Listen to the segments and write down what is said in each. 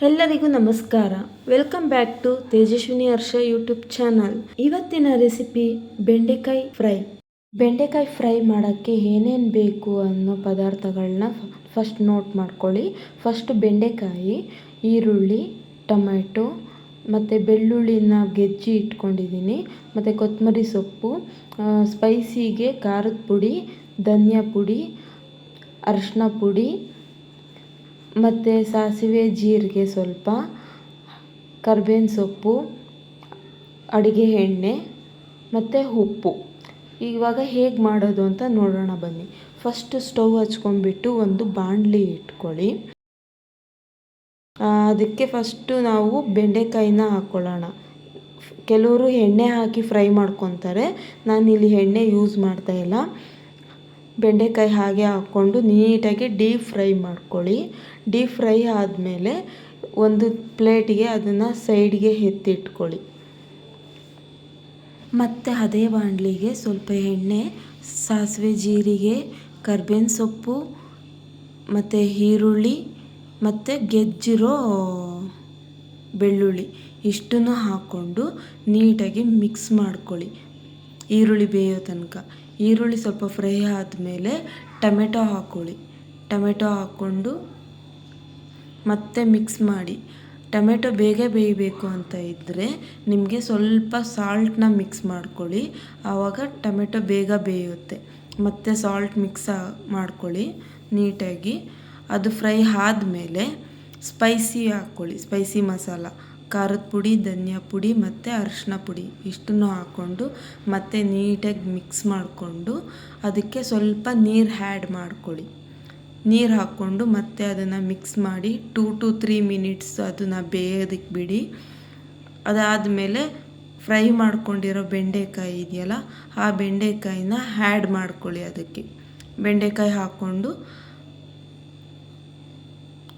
ಎಲ್ಲರಿಗೂ ನಮಸ್ಕಾರ. Welcome back to Tejaswini Harsha YouTube channel. ಇವತ್ತಿನ ರೆಸಿಪಿ ಬೆಂಡೆಕಾಯಿ ಫ್ರೈ. ಬೆಂಡೆಕಾಯಿ ಫ್ರೈ ಮಾಡೋಕ್ಕೆ ಏನೇನು ಬೇಕು ಅನ್ನೋ ಪದಾರ್ಥಗಳನ್ನ ಫಸ್ಟ್ ನೋಟ್ ಮಾಡ್ಕೊಳ್ಳಿ. ಫಸ್ಟ್ ಬೆಂಡೆಕಾಯಿ, ಈರುಳ್ಳಿ, ಟೊಮೆಟೊ ಮತ್ತು ಬೆಳ್ಳುಳ್ಳಿನ ಗೆಜ್ಜಿ ಇಟ್ಕೊಂಡಿದ್ದೀನಿ, ಮತ್ತು ಕೊತ್ತಂಬರಿ ಸೊಪ್ಪು, ಸ್ಪೈಸಿಗೆ ಖಾರದ ಪುಡಿ, ಧನಿಯಾ ಪುಡಿ, ಅರಿಶಿನ ಪುಡಿ, ಮತ್ತು ಸಾಸಿವೆ ಜೀರಿಗೆ ಸ್ವಲ್ಪ, ಕರ್ಬೇವಿನ ಸೊಪ್ಪು, ಅಡುಗೆ ಎಣ್ಣೆ ಮತ್ತು ಉಪ್ಪು. ಇವಾಗ ಹೇಗೆ ಮಾಡೋದು ಅಂತ ನೋಡೋಣ ಬನ್ನಿ. ಫಸ್ಟ್ ಸ್ಟವ್ ಹಚ್ಕೊಂಡ್ಬಿಟ್ಟು ಒಂದು ಬಾಣಲಿ ಇಟ್ಕೊಳ್ಳಿ. ಅದಕ್ಕೆ ಫಸ್ಟು ನಾವು ಬೆಂಡೆಕಾಯಿನ ಹಾಕ್ಕೊಳ್ಳೋಣ. ಕೆಲವರು ಎಣ್ಣೆ ಹಾಕಿ ಫ್ರೈ ಮಾಡ್ಕೊತಾರೆ, ನಾನಿಲ್ಲಿ ಎಣ್ಣೆ ಯೂಸ್ ಮಾಡ್ತಾಯಿಲ್ಲ. ಬೆಂಡೆಕಾಯಿ ಹಾಗೆ ಹಾಕ್ಕೊಂಡು ನೀಟಾಗಿ ಡೀಪ್ ಫ್ರೈ ಮಾಡ್ಕೊಳ್ಳಿ. ಡೀಪ್ ಫ್ರೈ ಆದಮೇಲೆ ಒಂದು ಪ್ಲೇಟಿಗೆ ಅದನ್ನು ಸೈಡ್ಗೆ ಎತ್ತಿಟ್ಕೊಳ್ಳಿ. ಮತ್ತು ಅದೇ ಬಾಣಲಿಗೆ ಸ್ವಲ್ಪ ಎಣ್ಣೆ, ಸಾಸಿವೆ ಜೀರಿಗೆ, ಕರ್ಬೇವಿನ ಸೊಪ್ಪು ಮತ್ತು ಈರುಳ್ಳಿ ಮತ್ತು ಗೆಜ್ಜಿರೋ ಬೆಳ್ಳುಳ್ಳಿ ಇಷ್ಟನ್ನು ಹಾಕ್ಕೊಂಡು ನೀಟಾಗಿ ಮಿಕ್ಸ್ ಮಾಡ್ಕೊಳ್ಳಿ ಈರುಳ್ಳಿ ಬೇಯೋ ತನಕ. ಈರುಳ್ಳಿ ಸ್ವಲ್ಪ ಫ್ರೈ ಆದಮೇಲೆ ಟೊಮೆಟೊ ಹಾಕ್ಕೊಳ್ಳಿ. ಟೊಮೆಟೊ ಹಾಕ್ಕೊಂಡು ಮತ್ತೆ ಮಿಕ್ಸ್ ಮಾಡಿ. ಟೊಮೆಟೊ ಬೇಗ ಬೇಯಬೇಕು ಅಂತ ಇದ್ದರೆ ನಿಮಗೆ ಸ್ವಲ್ಪ ಸಾಲ್ಟನ್ನ ಮಿಕ್ಸ್ ಮಾಡ್ಕೊಳ್ಳಿ, ಆವಾಗ ಟೊಮೆಟೊ ಬೇಗ ಬೇಯುತ್ತೆ. ಮತ್ತು ಸಾಲ್ಟ್ ಮಿಕ್ಸ್ ಮಾಡ್ಕೊಳ್ಳಿ ನೀಟಾಗಿ. ಅದು ಫ್ರೈ ಆದಮೇಲೆ ಸ್ಪೈಸಿ ಹಾಕ್ಕೊಳ್ಳಿ. ಸ್ಪೈಸಿ ಮಸಾಲ, ಖಾರದ ಪುಡಿ, ಧನಿಯಾ ಪುಡಿ ಮತ್ತು ಅರಿಶಿನ ಪುಡಿ ಇಷ್ಟನ್ನು ಹಾಕ್ಕೊಂಡು ಮತ್ತೆ ನೀಟಾಗಿ ಮಿಕ್ಸ್ ಮಾಡಿಕೊಂಡು ಅದಕ್ಕೆ ಸ್ವಲ್ಪ ನೀರು ಆ್ಯಡ್ ಮಾಡ್ಕೊಳ್ಳಿ. ನೀರು ಹಾಕ್ಕೊಂಡು ಮತ್ತೆ ಅದನ್ನು ಮಿಕ್ಸ್ ಮಾಡಿ 2 to 3 ಮಿನಿಟ್ಸ್ ಅದನ್ನು ಬೇಯೋದಕ್ಕೆ ಬಿಡಿ. ಅದಾದಮೇಲೆ ಫ್ರೈ ಮಾಡ್ಕೊಂಡಿರೋ ಬೆಂಡೆಕಾಯಿ ಇದೆಯಲ್ಲ, ಆ ಬೆಂಡೆಕಾಯಿನ ಆ್ಯಡ್ ಮಾಡ್ಕೊಳ್ಳಿ. ಅದಕ್ಕೆ ಬೆಂಡೆಕಾಯಿ ಹಾಕ್ಕೊಂಡು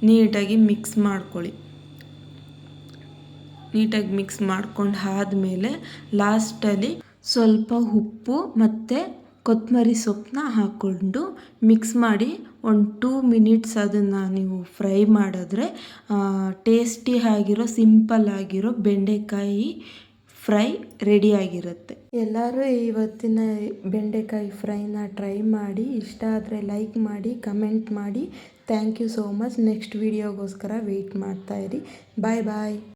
ನೀಟಾಗಿ ಮಿಕ್ಸ್ ಮಾಡ್ಕೊಳ್ಳಿ. ನೀಟಾಗಿ ಮಿಕ್ಸ್ ಮಾಡ್ಕೊಂಡು ಆದಮೇಲೆ ಲಾಸ್ಟಲ್ಲಿ ಸ್ವಲ್ಪ ಉಪ್ಪು ಮತ್ತು ಕೊತ್ತಂಬರಿ ಸೊಪ್ಪನ್ನ ಹಾಕ್ಕೊಂಡು ಮಿಕ್ಸ್ ಮಾಡಿ ಒಂದು 2 ಮಿನಿಟ್ಸ್ ಅದನ್ನು ನೀವು ಫ್ರೈ ಮಾಡಿದ್ರೆ ಟೇಸ್ಟಿ ಆಗಿರೋ ಸಿಂಪಲ್ ಆಗಿರೋ ಬೆಂಡೆಕಾಯಿ ಫ್ರೈ ರೆಡಿಯಾಗಿರುತ್ತೆ. ಎಲ್ಲರೂ ಇವತ್ತಿನ ಬೆಂಡೆಕಾಯಿ ಫ್ರೈನ ಟ್ರೈ ಮಾಡಿ. ಇಷ್ಟ ಆದರೆ ಲೈಕ್ ಮಾಡಿ, ಕಮೆಂಟ್ ಮಾಡಿ. Thank you so much. Next ವಿಡಿಯೋಗೋಸ್ಕರ ವೆಯ್ಟ್ ಮಾಡ್ತಾಯಿರಿ. ಬಾಯ್ ಬಾಯ್.